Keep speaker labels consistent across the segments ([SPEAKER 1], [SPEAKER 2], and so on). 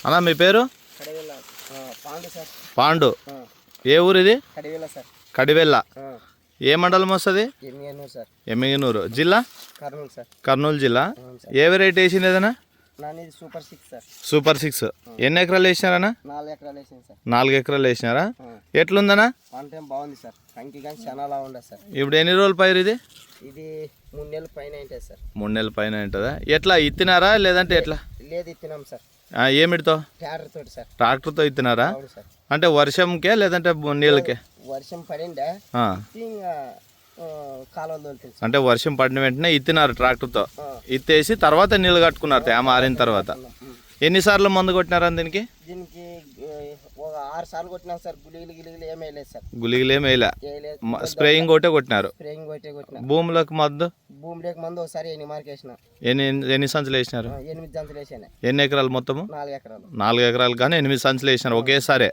[SPEAKER 1] అన్నా మీ పేరు? పాండు. ఏ ఊరు ఇది? కడివెల్ల. ఏ మండలం వస్తుంది? ఎమ్మిగనూరు. జిల్లా? కర్నూలు జిల్లా. ఏ వెరైటీ వేసింది ఏదైనా? సూపర్ 6. ఎన్ని ఎకరాలు వేసినారన్నా? 4 ఎకరాలు వేసినారా? ఎట్లుందనా?
[SPEAKER 2] బాగుంది సార్. చాలా ఉండదు సార్.
[SPEAKER 1] ఇప్పుడు ఎన్ని రోజుల పైరు ఇది?
[SPEAKER 2] ఇది 3 నెలల పైన ఉంటుంది సార్.
[SPEAKER 1] 3 నెలల పైన ఉంటుందా? ఎట్లా ఇత్తినారా లేదంటే ఎట్లా?
[SPEAKER 2] లేదు, ఇత్తినాం సార్.
[SPEAKER 1] ఏమిటితో? ట్రాక్టర్తో ఇత్తినారా? అంటే వర్షంకే లేదంటే నీళ్ళకే?
[SPEAKER 2] వర్షం పడిండే కాలువలు.
[SPEAKER 1] అంటే వర్షం పడిన వెంటనే ఇత్తినారు ట్రాక్టర్తో. ఇత్తేసి తర్వాత నీళ్ళు కట్టుకున్నారు తేమ ఆరిన తర్వాత. ఎన్నిసార్లు మందు కొట్టినారా దీనికి?
[SPEAKER 2] దీనికి 6 సార్లు కొట్టినాం సార్. గుళికలు ఏమీ లేదు సార్.
[SPEAKER 1] గుళికలు ఏమీ వేయలే, స్ప్రేయింగ్ ఒకటే కొట్టినారు. భూములకు మందు?
[SPEAKER 2] భూములకు మందు ఒకసారి 8 మార్క్ వేసిన.
[SPEAKER 1] ఎన్ని సంచులు వేసినారు?
[SPEAKER 2] 8 సంచులు వేసాను.
[SPEAKER 1] ఎన్ని ఎకరాలు మొత్తము?
[SPEAKER 2] 4 ఎకరాలు.
[SPEAKER 1] 4 ఎకరాలు కానీ 8 సంచులు వేసినారు ఒకేసారి.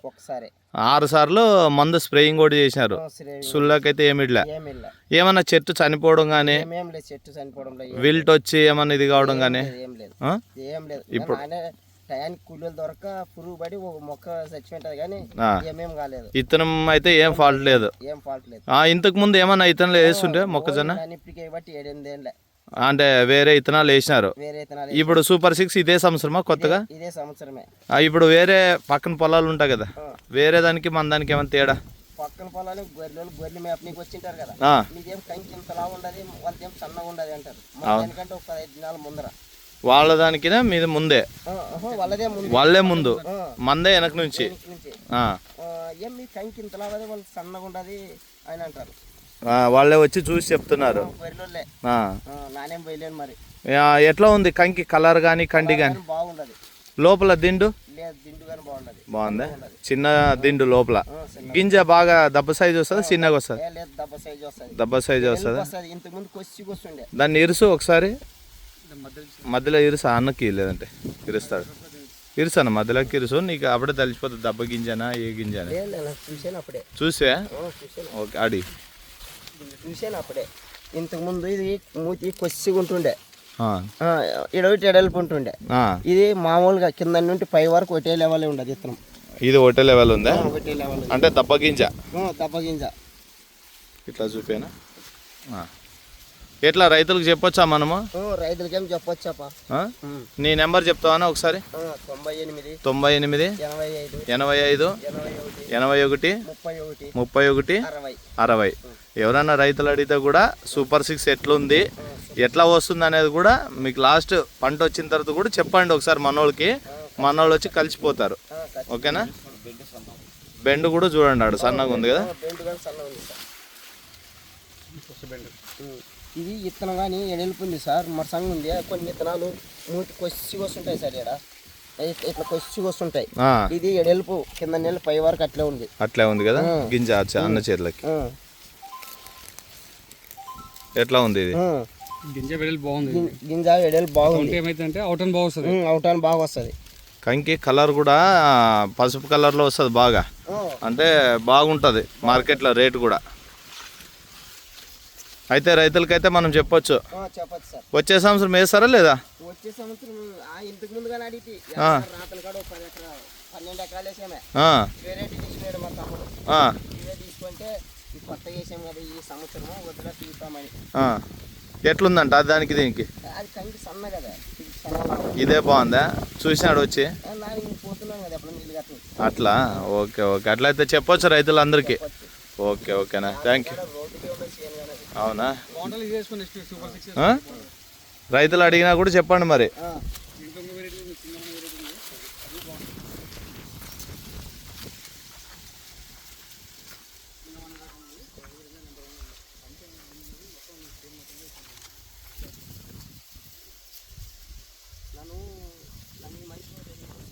[SPEAKER 1] 6 సార్లు మందు స్ప్రేయింగ్ కూడా చేసినారు. సుళ్ళకైతే ఏమిట్లే. ఏమన్నా చెట్టు చనిపోవడం కానీ, విల్ట్ వచ్చి ఏమన్నా ఇది కావడం కానీ? ఇప్పుడు కూలీలు దొరక పురుగు పడి ఒక మొక్క చచ్చిపోయింటది కానీ ఏమేం కాలేదు. ఇత్తనం అయితే ఏం ఫాల్ట్ లేదు. ఇంతకు ముందు ఏమన్నా ఇత్తనాలు వేస్తుంటే మొక్కజొన్న? బట్టి 7-8 ఏళ్ళ అంటే వేరే ఇత్తనాలు వేసినారు. ఇప్పుడు సూపర్ 6 ఇదే సంవత్సరమా కొత్తగా?
[SPEAKER 2] ఇదే సంవత్సరమే.
[SPEAKER 1] ఇప్పుడు వేరే పక్కన పొలాలు ఉంటాయి కదా, వేరే దానికి మన దానికి ఏమైనా తేడా?
[SPEAKER 2] పక్కన పొలాలు గొర్రెలు మేపనీకి వచ్చింటారు కదా, మీదేం కంకి ఇంతలా ఉండదు, వాళ్ళదేం సన్నగా ఉండదు అంటారు. దానికంటే ఒక 15 దినాల ముందర
[SPEAKER 1] వాళ్ళ దానికి మీది ముందే, వాళ్ళే ముందు, మందే వెనక నుంచి.
[SPEAKER 2] ఏం మీ కంకి ఇంతలా వాళ్ళు సన్నగా ఉండదు అని అంటారు.
[SPEAKER 1] వాళ్ళే వచ్చి చూసి చెప్తున్నారు.
[SPEAKER 2] నానేం పోయలేను మరి.
[SPEAKER 1] ఎట్లా ఉంది కంకి కలర్ కానీ కండి కానీ?
[SPEAKER 2] బాగుండదు.
[SPEAKER 1] లోపల దిండు బాగుందా? చిన్న దిండు లోపల. గింజ బాగా దెబ్బ సైజు వస్తుంది, చిన్నగా వస్తుంది? దెబ్బ సైజు వస్తుంది. దాన్ని ఇరుసు ఒకసారి, మధ్యలో ఇరుసా అన్నకి, లేదంటే ఇరుస్తాడు. ఇరుసాను మధ్యలోకి ఇరుసు, నీకు అప్పుడే తెలిసిపోతుంది దెబ్బ గింజనా ఏ గింజనా. చూసా? ఓకే, అడి
[SPEAKER 2] చూసాను అప్పుడే. ఇంతకు ముందు ఇది మూతి కొద్దిగా ఉంటుండే, ఇడొకటి ఎడల్పు ఉంటుండే. ఇది మామూలుగా కింద నుండి పై వరకు ఒకటే లెవెల్ ఉండదు ఇత్తనం.
[SPEAKER 1] ఇది ఒకటే లెవెల్ ఉందా? అంటే దెబ్బ గింజ. ఇట్లా చూపేనా? ఎట్లా రైతులకు చెప్పొచ్చా మనము?
[SPEAKER 2] రైతులకి ఏం చెప్పొచ్చాపా.
[SPEAKER 1] నీ నెంబర్ చెప్తావా ఒకసారి? 98 85 81 31 60. ఎవరన్నా రైతులు అడిగితే కూడా సూపర్ 6 ఎట్లుంది, ఎట్లా వస్తుంది అనేది కూడా మీకు లాస్ట్ పంట వచ్చిన తర్వాత కూడా చెప్పండి ఒకసారి. మనోళ్ళు వచ్చి కలిసిపోతారు. ఓకేనా? బెండు కూడా చూడండి, ఆడు సన్నగా ఉంది కదా.
[SPEAKER 2] ఇది ఇత్తనం కానీ ఎడల్పు ఉంది సార్, మరసంగా ఉంది. కొన్ని ఇత్తనాలు మూతి కొద్దిగా వస్తుంటాయి సార్, ఇక్కడ ఇట్లా కొద్దిగా వస్తుంటాయి. ఇది ఎడల్పు కింద నెల పై వరకు అట్లే ఉంది
[SPEAKER 1] కదా గింజ అన్న చేతులకి. ఎట్లా ఉంది ఇది?
[SPEAKER 2] గింజ ఎడల్పు బాగుంది.
[SPEAKER 3] ఏమైతే అవుటాన్
[SPEAKER 2] బాగా వస్తుంది.
[SPEAKER 1] కంకి కలర్ కూడా పసుపు కలర్లో వస్తుంది బాగా, అంటే బాగుంటుంది మార్కెట్లో రేటు కూడా. అయితే రైతులకైతే మనం చెప్పొచ్చు. వచ్చే సంవత్సరం వేస్తారా లేదా?
[SPEAKER 2] వచ్చే సంవత్సరం ఇంతకు ముందుగానే అడిగి 12 ఎకరాలు వేసామే. తీసుకుంటే కొత్తగా వేసాం కదా ఈ సంవత్సరం, వద్దులా తీస్తామని.
[SPEAKER 1] ఎట్లుందంట దానికి దీనికి?
[SPEAKER 2] అది కంకి సన్న కదా,
[SPEAKER 1] ఇదే బాగుందా? చూసినాడు వచ్చి?
[SPEAKER 2] పోతున్నాం కదా ఎప్పుడు నీళ్ళు కట్టు.
[SPEAKER 1] అట్లా ఓకే. అట్లయితే చెప్పొచ్చు రైతులందరికీ. ఓకేనా, థ్యాంక్ యూ. అవునా? రైతులు అడిగినా కూడా చెప్పండి మరి.